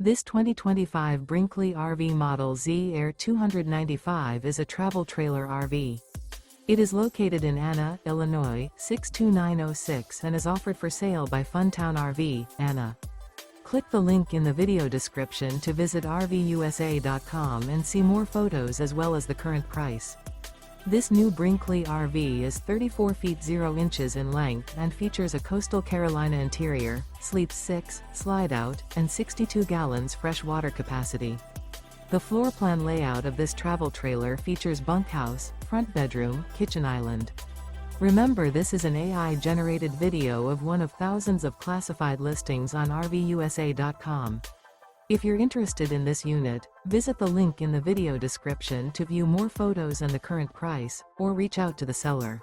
This 2025 Brinkley RV Model Z Air 295 is a travel trailer RV. It is located in Anna, Illinois, 62906 and is offered for sale by Funtown RV, Anna. Click the link in the video description to visit RVUSA.com and see more photos as well as the current price. This new Brinkley RV is 34 feet 0 inches in length and features a coastal Carolina interior, sleeps 6, slide-out, and 62 gallons fresh water capacity. The floor plan layout of this travel trailer features bunkhouse, front bedroom, kitchen island. Remember, this is an AI-generated video of one of thousands of classified listings on RVUSA.com. If you're interested in this unit, visit the link in the video description to view more photos and the current price, or reach out to the seller.